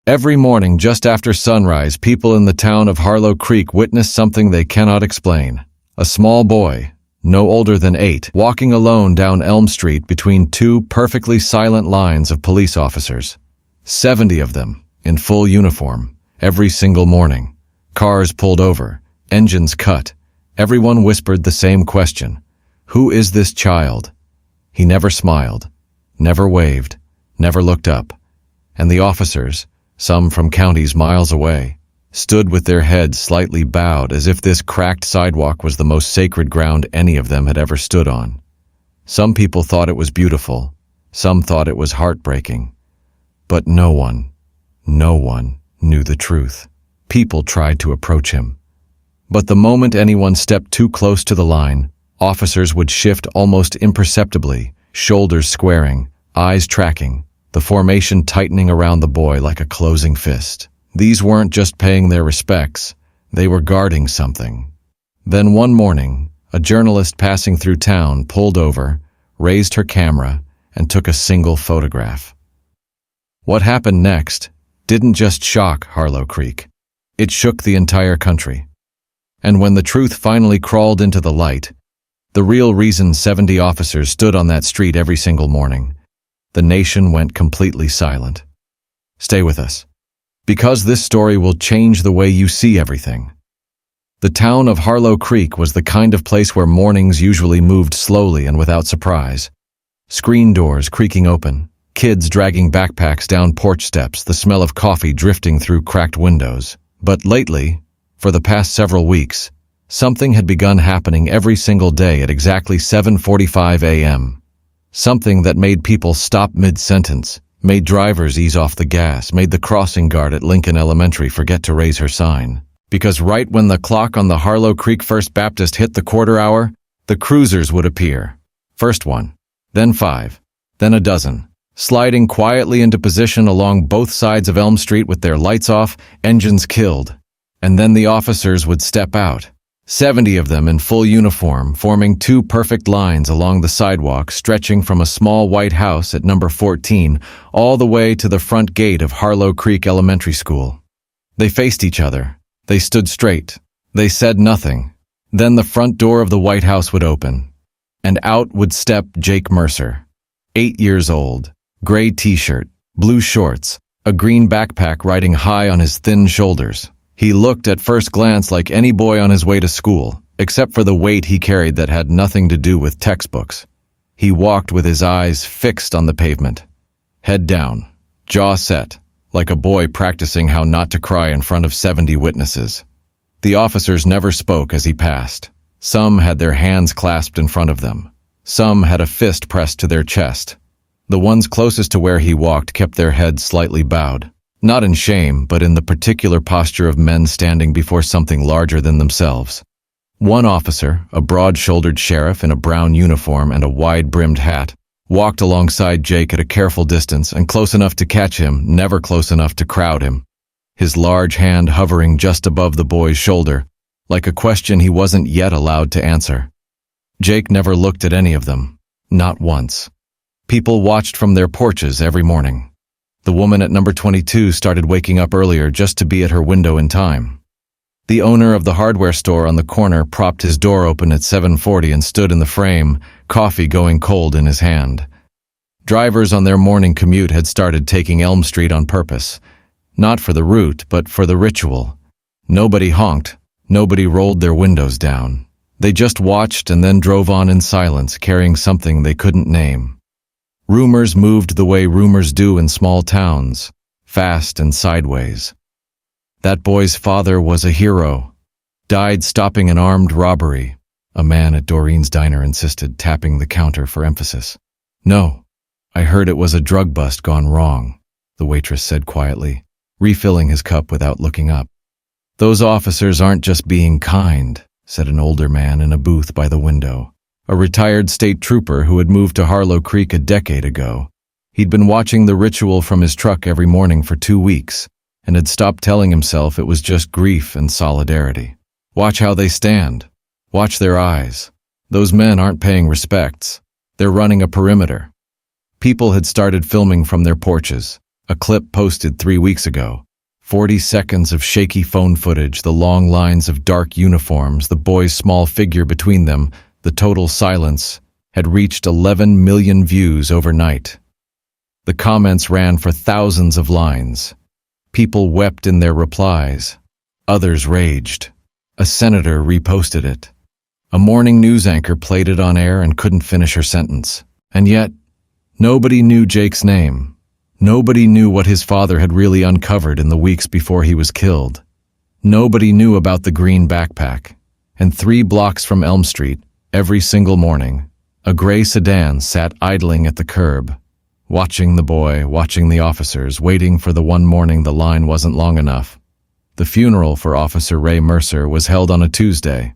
Every morning just after sunrise, people in the town of Harlow Creek witness something they cannot explain. A small boy, no older than 8, walking alone down Elm Street between two perfectly silent lines of police officers. 70 of them, in full uniform, every single morning. Cars pulled over, engines cut. Everyone whispered the same question. Who is this child? He never smiled, never waved, never looked up. And the officers, some from counties miles away, stood with their heads slightly bowed as if this cracked sidewalk was the most sacred ground any of them had ever stood on. Some people thought it was beautiful, some thought it was heartbreaking. But no one knew the truth. People tried to approach him. But the moment anyone stepped too close to the line, officers would shift almost imperceptibly, shoulders squaring, eyes tracking, the formation tightening around the boy like a closing fist. These weren't just paying their respects, they were guarding something. Then one morning, a journalist passing through town pulled over, raised her camera, and took a single photograph. What happened next didn't just shock Harlow Creek. It shook the entire country. And when the truth finally crawled into the light, the real reason 70 officers stood on that street every single morning, the nation went completely silent. Stay with us, because this story will change the way you see everything. The town of Harlow Creek was the kind of place where mornings usually moved slowly and without surprise. Screen doors creaking open, kids dragging backpacks down porch steps, the smell of coffee drifting through cracked windows. But lately, for the past several weeks, something had begun happening every single day at exactly 7:45 a.m. Something that made people stop mid-sentence, made drivers ease off the gas, made the crossing guard at Lincoln Elementary forget to raise her sign. Because right when the clock on the Harlow Creek First Baptist hit the quarter hour, the cruisers would appear. First one, then 5, then a dozen, sliding quietly into position along both sides of Elm Street with their lights off, engines killed. And then the officers would step out. 70 of them in full uniform, forming two perfect lines along the sidewalk stretching from a small white house at number 14 all the way to the front gate of Harlow Creek Elementary School. They faced each other. They stood straight. They said nothing. Then the front door of the White House would open, and out would step Jake Mercer. 8 years old, gray t-shirt, blue shorts, a green backpack riding high on his thin shoulders. He looked at first glance like any boy on his way to school, except for the weight he carried that had nothing to do with textbooks. He walked with his eyes fixed on the pavement, head down, jaw set, like a boy practicing how not to cry in front of 70 witnesses. The officers never spoke as he passed. Some had their hands clasped in front of them. Some had a fist pressed to their chest. The ones closest to where he walked kept their heads slightly bowed. Not in shame, but in the particular posture of men standing before something larger than themselves. One officer, a broad-shouldered sheriff in a brown uniform and a wide-brimmed hat, walked alongside Jake at a careful distance and close enough to catch him, never close enough to crowd him, his large hand hovering just above the boy's shoulder, like a question he wasn't yet allowed to answer. Jake never looked at any of them, not once. People watched from their porches every morning. The woman at number 22 started waking up earlier just to be at her window in time. The owner of the hardware store on the corner propped his door open at 7:40 and stood in the frame, coffee going cold in his hand. Drivers on their morning commute had started taking Elm Street on purpose, not for the route, but for the ritual. Nobody honked, nobody rolled their windows down. They just watched and then drove on in silence, carrying something they couldn't name. Rumors moved the way rumors do in small towns, fast and sideways. That boy's father was a hero, died stopping an armed robbery, a man at Doreen's diner insisted, tapping the counter for emphasis. No, I heard it was a drug bust gone wrong, the waitress said quietly, refilling his cup without looking up. Those officers aren't just being kind, said an older man in a booth by the window. A retired state trooper who had moved to Harlow Creek a decade ago. He'd been watching the ritual from his truck every morning for 2 weeks, and had stopped telling himself it was just grief and solidarity. Watch how they stand. Watch their eyes. Those men aren't paying respects. They're running a perimeter. People had started filming from their porches. A clip posted 3 weeks ago. 40 seconds of shaky phone footage, the long lines of dark uniforms, the boy's small figure between them, the total silence, had reached 11 million views overnight. The comments ran for thousands of lines. People wept in their replies. Others raged. A senator reposted it. A morning news anchor played it on air and couldn't finish her sentence. And yet, nobody knew Jake's name. Nobody knew what his father had really uncovered in the weeks before he was killed. Nobody knew about the green backpack. And 3 blocks from Elm Street, every single morning, a gray sedan sat idling at the curb, watching the boy, watching the officers, waiting for the one morning the line wasn't long enough. The funeral for Officer Ray Mercer was held on a Tuesday,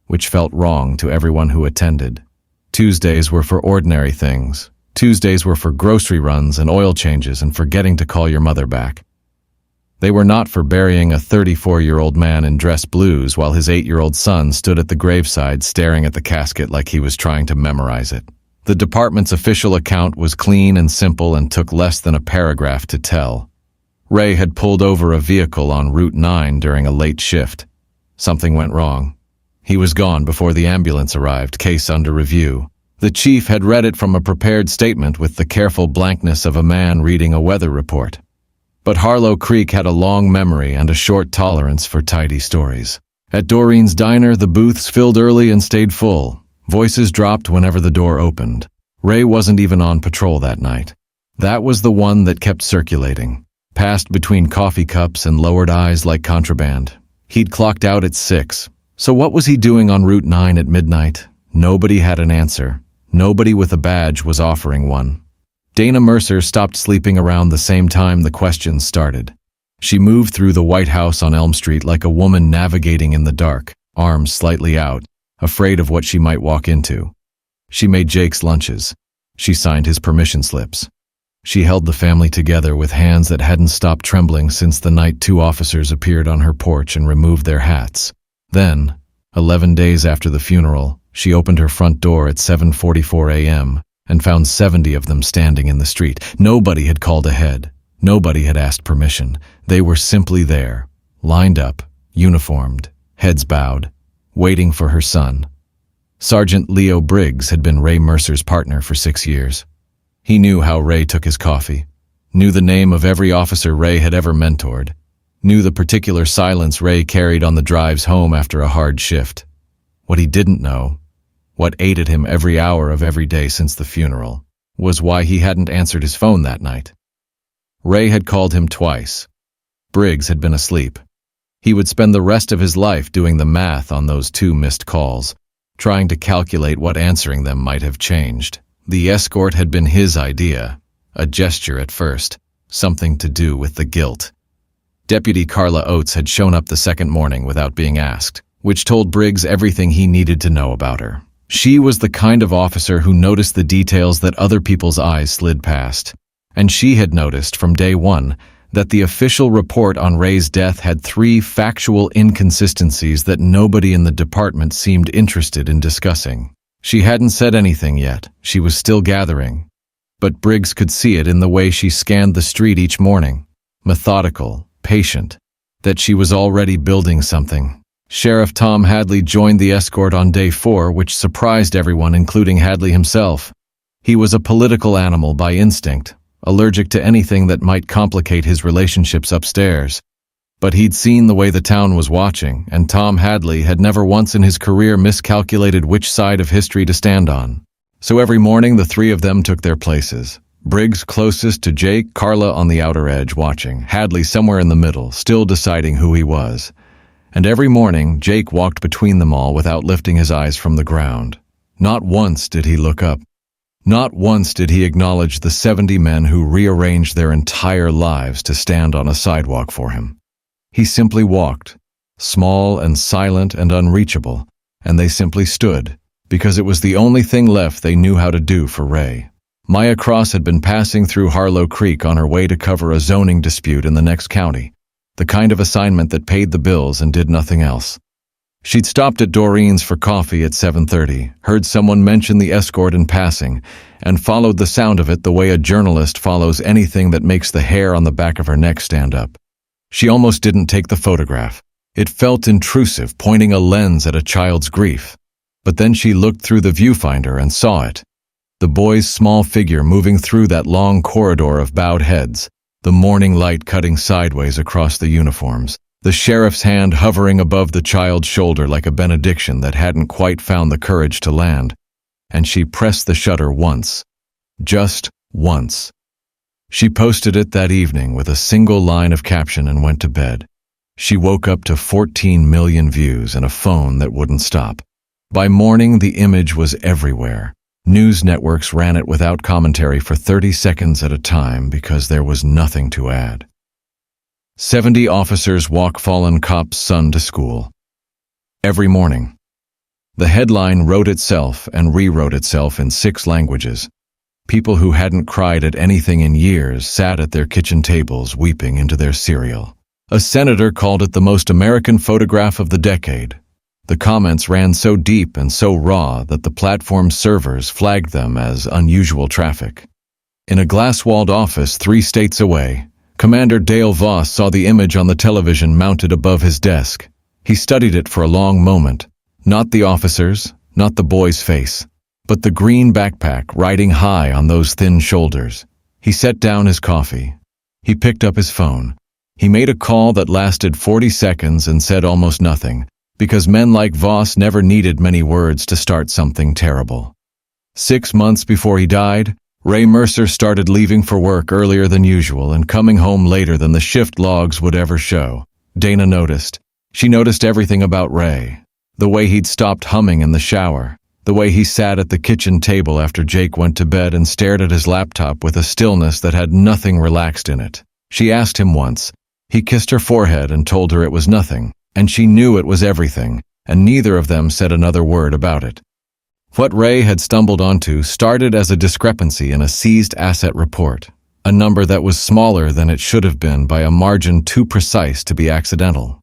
which felt wrong to everyone who attended. Tuesdays were for ordinary things. Tuesdays were for grocery runs and oil changes and forgetting to call your mother back. They were not for burying a 34-year-old man in dress blues while his 8-year-old son stood at the graveside staring at the casket like he was trying to memorize it. The department's official account was clean and simple and took less than a paragraph to tell. Ray had pulled over a vehicle on Route 9 during a late shift. Something went wrong. He was gone before the ambulance arrived, case under review. The chief had read it from a prepared statement with the careful blankness of a man reading a weather report. But Harlow Creek had a long memory and a short tolerance for tidy stories. At Doreen's diner, the booths filled early and stayed full. Voices dropped whenever the door opened. Ray wasn't even on patrol that night. That was the one that kept circulating, passed between coffee cups and lowered eyes like contraband. He'd clocked out at 6. So what was he doing on Route 9 at midnight? Nobody had an answer. Nobody with a badge was offering one. Dana Mercer stopped sleeping around the same time the questions started. She moved through the White House on Elm Street like a woman navigating in the dark, arms slightly out, afraid of what she might walk into. She made Jake's lunches. She signed his permission slips. She held the family together with hands that hadn't stopped trembling since the night 2 officers appeared on her porch and removed their hats. Then, 11 days after the funeral, she opened her front door at 7:44 a.m. and found 70 of them standing in the street. Nobody had called ahead. Nobody had asked permission. They were simply there, lined up, uniformed, heads bowed, waiting for her son. Sergeant Leo Briggs had been Ray Mercer's partner for 6 years. He knew how Ray took his coffee, knew the name of every officer Ray had ever mentored, knew the particular silence Ray carried on the drives home after a hard shift. What he didn't know, what ate at him every hour of every day since the funeral, was why he hadn't answered his phone that night. Ray had called him twice. Briggs had been asleep. He would spend the rest of his life doing the math on those 2 missed calls, trying to calculate what answering them might have changed. The escort had been his idea, a gesture at first, something to do with the guilt. Deputy Carla Oates had shown up the second morning without being asked, which told Briggs everything he needed to know about her. She was the kind of officer who noticed the details that other people's eyes slid past. And she had noticed from day one that the official report on Ray's death had 3 factual inconsistencies that nobody in the department seemed interested in discussing. She hadn't said anything yet. She was still gathering. But Briggs could see it in the way she scanned the street each morning. Methodical, patient, that she was already building something. Sheriff Tom Hadley joined the escort on day 4, which surprised everyone, including Hadley himself. He was a political animal by instinct, allergic to anything that might complicate his relationships upstairs. But he'd seen the way the town was watching, and Tom Hadley had never once in his career miscalculated which side of history to stand on. So every morning the 3 of them took their places. Briggs closest to Jake, Carla on the outer edge watching, Hadley somewhere in the middle, still deciding who he was. And every morning, Jake walked between them all without lifting his eyes from the ground. Not once did he look up. Not once did he acknowledge the 70 men who rearranged their entire lives to stand on a sidewalk for him. He simply walked, small and silent and unreachable, and they simply stood, because it was the only thing left they knew how to do for Ray. Maya Cross had been passing through Harlow Creek on her way to cover a zoning dispute in the next county, the kind of assignment that paid the bills and did nothing else. She'd stopped at Doreen's for coffee at 7:30, heard someone mention the Escort in passing, and followed the sound of it the way a journalist follows anything that makes the hair on the back of her neck stand up. She almost didn't take the photograph. It felt intrusive, pointing a lens at a child's grief. But then she looked through the viewfinder and saw it. The boy's small figure moving through that long corridor of bowed heads, the morning light cutting sideways across the uniforms, the sheriff's hand hovering above the child's shoulder like a benediction that hadn't quite found the courage to land. And she pressed the shutter once. Just once. She posted it that evening with a single line of caption and went to bed. She woke up to 14 million views and a phone that wouldn't stop. By morning, the image was everywhere. News networks ran it without commentary for 30 seconds at a time because there was nothing to add. 70 officers walk fallen cop's son to school. Every morning. The headline wrote itself and rewrote itself in 6 languages. People who hadn't cried at anything in years sat at their kitchen tables weeping into their cereal. A senator called it the most American photograph of the decade. The comments ran so deep and so raw that the platform's servers flagged them as unusual traffic. In a glass-walled office 3 states away, Commander Dale Voss saw the image on the television mounted above his desk. He studied it for a long moment. Not the officers, not the boy's face, but the green backpack riding high on those thin shoulders. He set down his coffee. He picked up his phone. He made a call that lasted 40 seconds and said almost nothing, because men like Voss never needed many words to start something terrible. 6 months before he died, Ray Mercer started leaving for work earlier than usual and coming home later than the shift logs would ever show. Dana noticed. She noticed everything about Ray. The way he'd stopped humming in the shower. The way he sat at the kitchen table after Jake went to bed and stared at his laptop with a stillness that had nothing relaxed in it. She asked him once. He kissed her forehead and told her it was nothing, and she knew it was everything, and neither of them said another word about it. What Ray had stumbled onto started as a discrepancy in a seized asset report, a number that was smaller than it should have been by a margin too precise to be accidental.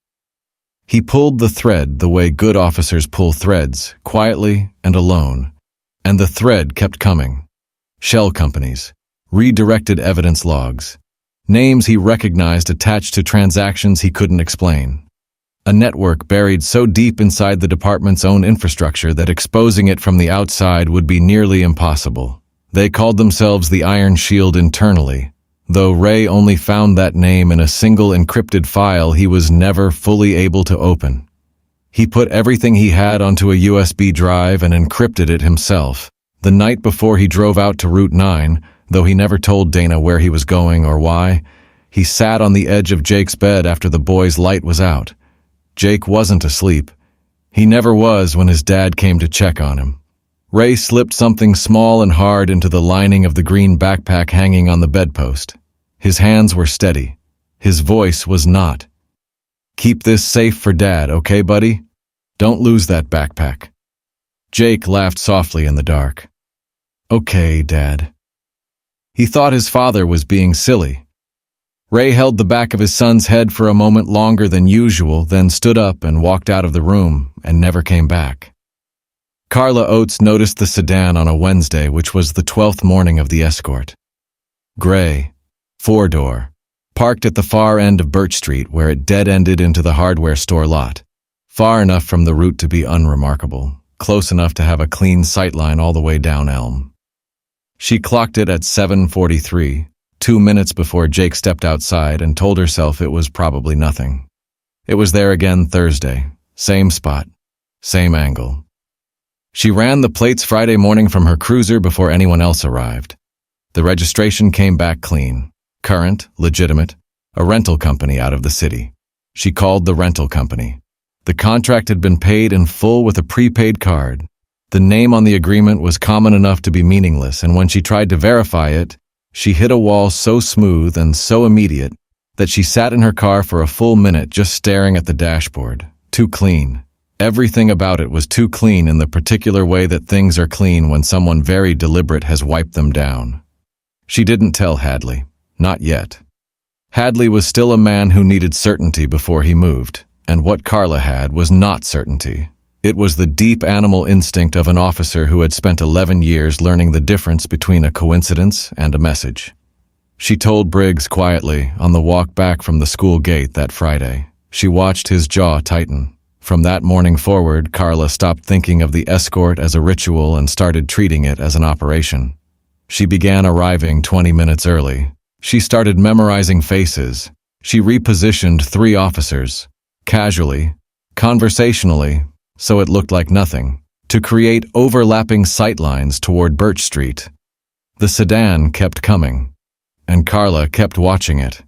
He pulled the thread the way good officers pull threads, quietly and alone, and the thread kept coming. Shell companies, redirected evidence logs, names he recognized attached to transactions he couldn't explain. A network buried so deep inside the department's own infrastructure that exposing it from the outside would be nearly impossible. They called themselves the Iron Shield internally, though Ray only found that name in a single encrypted file he was never fully able to open. He put everything he had onto a USB drive and encrypted it himself. The night before he drove out to Route 9, though he never told Dana where he was going or why, he sat on the edge of Jake's bed after the boy's light was out. Jake wasn't asleep. He never was when his dad came to check on him. Ray slipped something small and hard into the lining of the green backpack hanging on the bedpost. His hands were steady. His voice was not. "Keep this safe for Dad, okay, buddy? Don't lose that backpack." Jake laughed softly in the dark. "Okay, Dad." He thought his father was being silly. Ray held the back of his son's head for a moment longer than usual, then stood up and walked out of the room and never came back. Carla Oates noticed the sedan on a Wednesday, which was the 12th morning of the Escort. Gray, 4-door, parked at the far end of Birch Street where it dead-ended into the hardware store lot, far enough from the route to be unremarkable, close enough to have a clean sightline all the way down Elm. She clocked it at 7:43. 2 minutes before Jake stepped outside and told herself it was probably nothing. It was there again Thursday, same spot, same angle. She ran the plates Friday morning from her cruiser before anyone else arrived. The registration came back clean, current, legitimate, a rental company out of the city. She called the rental company. The contract had been paid in full with a prepaid card. The name on the agreement was common enough to be meaningless, and when she tried to verify it, she hit a wall so smooth and so immediate that she sat in her car for a full minute just staring at the dashboard. Too clean. Everything about it was too clean in the particular way that things are clean when someone very deliberate has wiped them down. She didn't tell Hadley. Not yet. Hadley was still a man who needed certainty before he moved. And what Carla had was not certainty. It was the deep animal instinct of an officer who had spent 11 years learning the difference between a coincidence and a message. She told Briggs quietly on the walk back from the school gate that Friday. She watched his jaw tighten. From that morning forward, Carla stopped thinking of the escort as a ritual and started treating it as an operation. She began arriving 20 minutes early. She started memorizing faces. She repositioned 3 officers, casually, conversationally, so it looked like nothing, to create overlapping sightlines toward Birch Street. The sedan kept coming, and Carla kept watching it.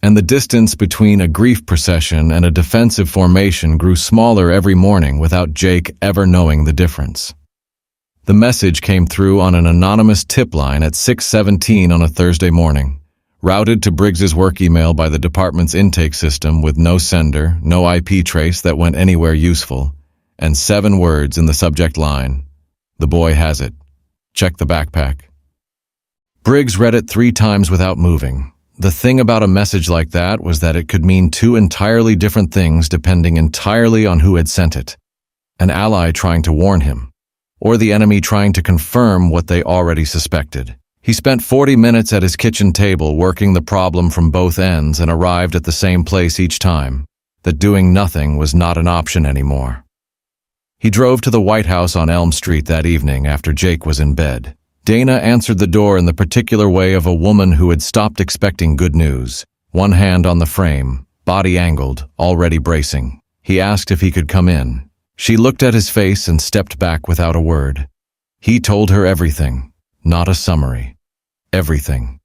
And the distance between a grief procession and a defensive formation grew smaller every morning without Jake ever knowing the difference. The message came through on an anonymous tip line at 6:17 on a Thursday morning, routed to Briggs's work email by the department's intake system with no sender, no IP trace that went anywhere useful, and 7 words in the subject line. The boy has it. Check the backpack. Briggs read it 3 times without moving. The thing about a message like that was that it could mean 2 entirely different things depending entirely on who had sent it. An ally trying to warn him, or the enemy trying to confirm what they already suspected. He spent 40 minutes at his kitchen table working the problem from both ends and arrived at the same place each time, that doing nothing was not an option anymore. He drove to the White House on Elm Street that evening after Jake was in bed. Dana answered the door in the particular way of a woman who had stopped expecting good news, one hand on the frame, body angled, already bracing. He asked if he could come in. She looked at his face and stepped back without a word. He told her everything, not a summary. Everything.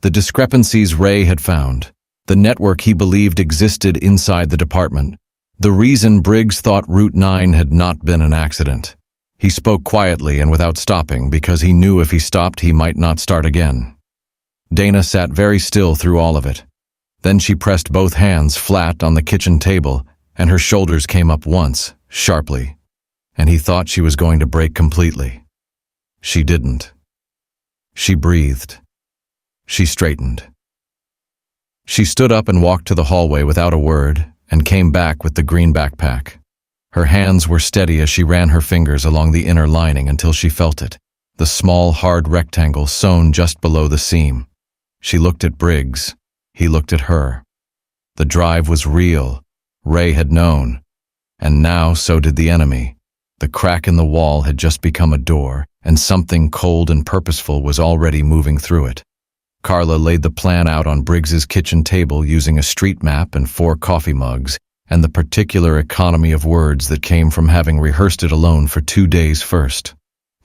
The discrepancies Ray had found, the network he believed existed inside the department, the reason Briggs thought Route 9 had not been an accident. He spoke quietly and without stopping because he knew if he stopped he might not start again. Dana sat very still through all of it. Then she pressed both hands flat on the kitchen table and her shoulders came up once, sharply, and he thought she was going to break completely. She didn't. She breathed. She straightened. She stood up and walked to the hallway without a word and came back with the green backpack. Her hands were steady as she ran her fingers along the inner lining until she felt it, the small, hard rectangle sewn just below the seam. She looked at Briggs. He looked at her. The drive was real. Ray had known. And now so did the enemy. The crack in the wall had just become a door, and something cold and purposeful was already moving through it. Carla laid the plan out on Briggs's kitchen table using a street map and 4 coffee mugs, and the particular economy of words that came from having rehearsed it alone for 2 days first.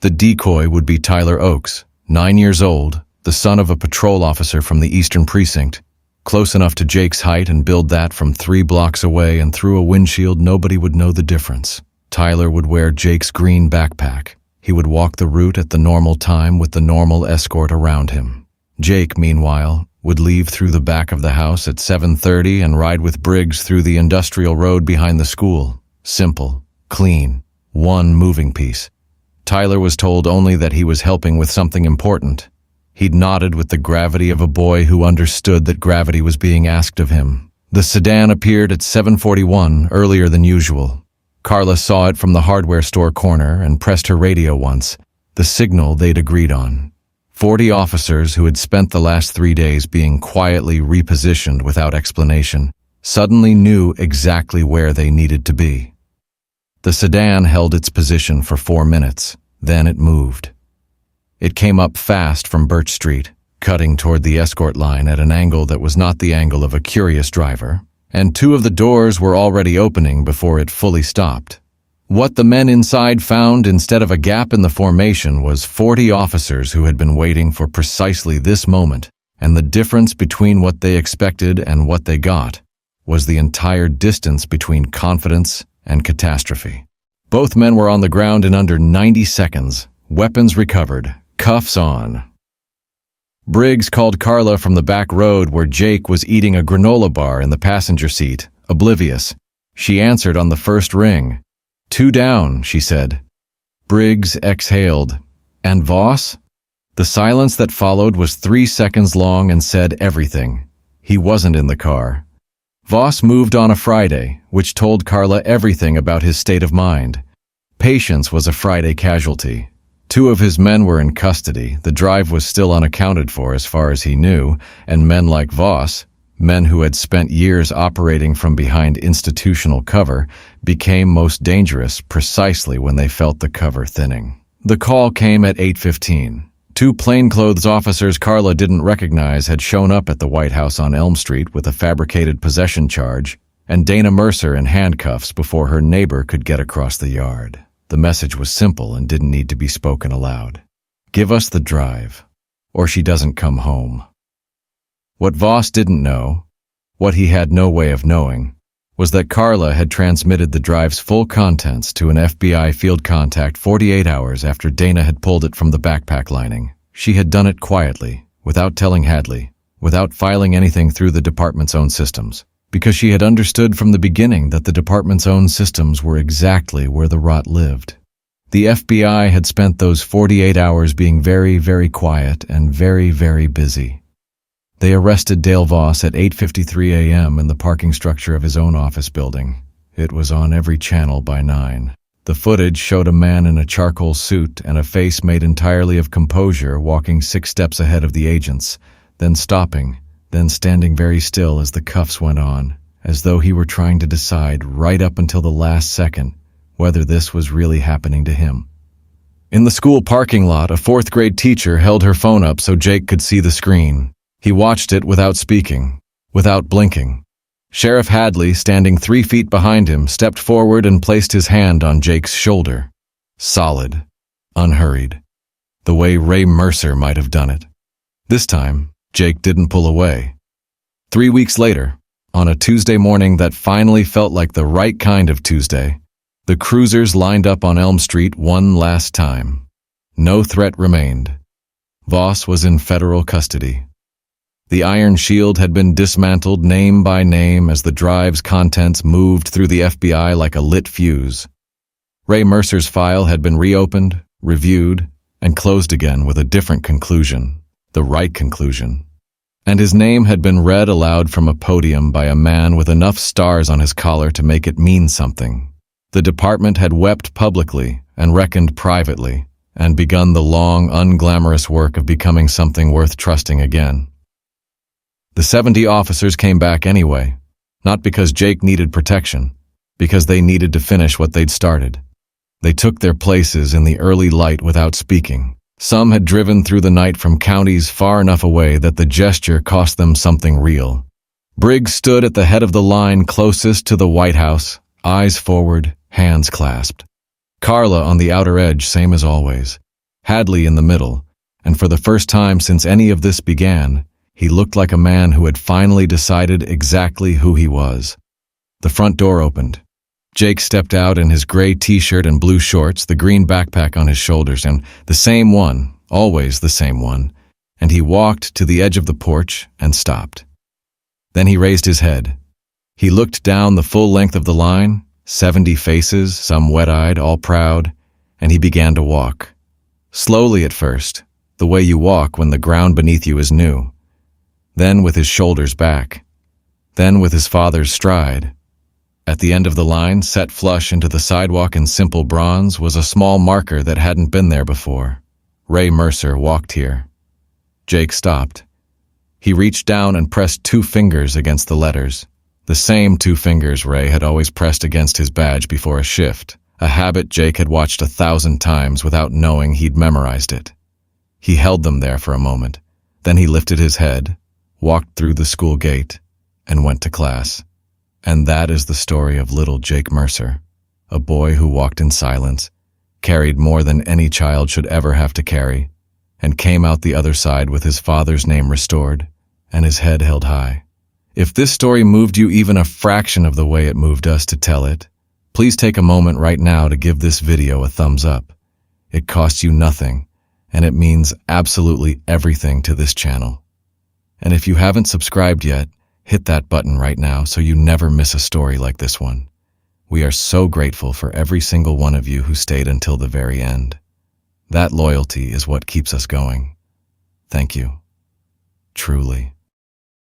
The decoy would be Tyler Oakes, 9 years old, the son of a patrol officer from the Eastern Precinct, close enough to Jake's height and build that from 3 blocks away and through a windshield nobody would know the difference. Tyler would wear Jake's green backpack. He would walk the route at the normal time with the normal escort around him. Jake, meanwhile, would leave through the back of the house at 7:30 and ride with Briggs through the industrial road behind the school. Simple, clean, one moving piece. Tyler was told only that he was helping with something important. He'd nodded with the gravity of a boy who understood that gravity was being asked of him. The sedan appeared at 7:41, earlier than usual. Carla saw it from the hardware store corner and pressed her radio once, the signal they'd agreed on. 40 officers who had spent the last 3 days being quietly repositioned without explanation suddenly knew exactly where they needed to be. The sedan held its position for 4 minutes, then it moved. It came up fast from Birch Street, cutting toward the escort line at an angle that was not the angle of a curious driver, and 2 of the doors were already opening before it fully stopped. What the men inside found instead of a gap in the formation was 40 officers who had been waiting for precisely this moment, and the difference between what they expected and what they got was the entire distance between confidence and catastrophe. Both men were on the ground in under 90 seconds, weapons recovered, cuffs on. Briggs called Carla from the back road where Jake was eating a granola bar in the passenger seat, oblivious. She answered on the first ring. 2 down, she said. Briggs exhaled. And Voss? The silence that followed was 3 seconds long and said everything. He wasn't in the car. Voss moved on a Friday, which told Carla everything about his state of mind. Patience was a Friday casualty. 2 of his men were in custody, the drive was still unaccounted for as far as he knew, and men like Voss, men who had spent years operating from behind institutional cover, became most dangerous precisely when they felt the cover thinning. The call came at 8:15. 2 plainclothes officers Carla didn't recognize had shown up at the White House on Elm Street with a fabricated possession charge, and Dana Mercer in handcuffs before her neighbor could get across the yard. The message was simple and didn't need to be spoken aloud. Give us the drive, or she doesn't come home. What Voss didn't know, what he had no way of knowing, was that Carla had transmitted the drive's full contents to an FBI field contact 48 hours after Dana had pulled it from the backpack lining. She had done it quietly, without telling Hadley, without filing anything through the department's own systems, because she had understood from the beginning that the department's own systems were exactly where the rot lived. The FBI had spent those 48 hours being very, very quiet and very, very busy. They arrested Dale Voss at 8:53 a.m. in the parking structure of his own office building. It was on every channel by 9. The footage showed a man in a charcoal suit and a face made entirely of composure walking 6 steps ahead of the agents, then stopping, then standing very still as the cuffs went on, as though he were trying to decide right up until the last second whether this was really happening to him. In the school parking lot, a 4th-grade teacher held her phone up so Jake could see the screen. He watched it without speaking, without blinking. Sheriff Hadley, standing 3 feet behind him, stepped forward and placed his hand on Jake's shoulder. Solid, unhurried, the way Ray Mercer might have done it. This time, Jake didn't pull away. 3 weeks later, on a Tuesday morning that finally felt like the right kind of Tuesday, the cruisers lined up on Elm Street one last time. No threat remained. Voss was in federal custody. The Iron Shield had been dismantled name by name as the drive's contents moved through the FBI like a lit fuse. Ray Mercer's file had been reopened, reviewed, and closed again with a different conclusion, the right conclusion. And his name had been read aloud from a podium by a man with enough stars on his collar to make it mean something. The department had wept publicly and reckoned privately, and begun the long, unglamorous work of becoming something worth trusting again. The 70 officers came back anyway, not because Jake needed protection, because they needed to finish what they'd started. They took their places in the early light without speaking. Some had driven through the night from counties far enough away that the gesture cost them something real. Briggs stood at the head of the line closest to the White House, eyes forward, hands clasped. Carla on the outer edge, same as always. Hadley in the middle, and for the first time since any of this began, he looked like a man who had finally decided exactly who he was. The front door opened. Jake stepped out in his gray t-shirt and blue shorts, the green backpack on his shoulders, and the same one, always the same one, and he walked to the edge of the porch and stopped. Then he raised his head. He looked down the full length of the line, 70 faces, some wet-eyed, all proud, and he began to walk. Slowly at first, the way you walk when the ground beneath you is new. Then with his shoulders back. Then with his father's stride. At the end of the line, set flush into the sidewalk in simple bronze, was a small marker that hadn't been there before. Ray Mercer walked here. Jake stopped. He reached down and pressed 2 fingers against the letters. The same 2 fingers Ray had always pressed against his badge before a shift, a habit Jake had watched 1,000 times without knowing he'd memorized it. He held them there for a moment. Then he lifted his head, walked through the school gate, and went to class. And that is the story of little Jake Mercer, a boy who walked in silence, carried more than any child should ever have to carry, and came out the other side with his father's name restored and his head held high. If this story moved you even a fraction of the way it moved us to tell it, please take a moment right now to give this video a thumbs up. It costs you nothing, and it means absolutely everything to this channel. And if you haven't subscribed yet, hit that button right now so you never miss a story like this one. We are so grateful for every single one of you who stayed until the very end. That loyalty is what keeps us going. Thank you. Truly.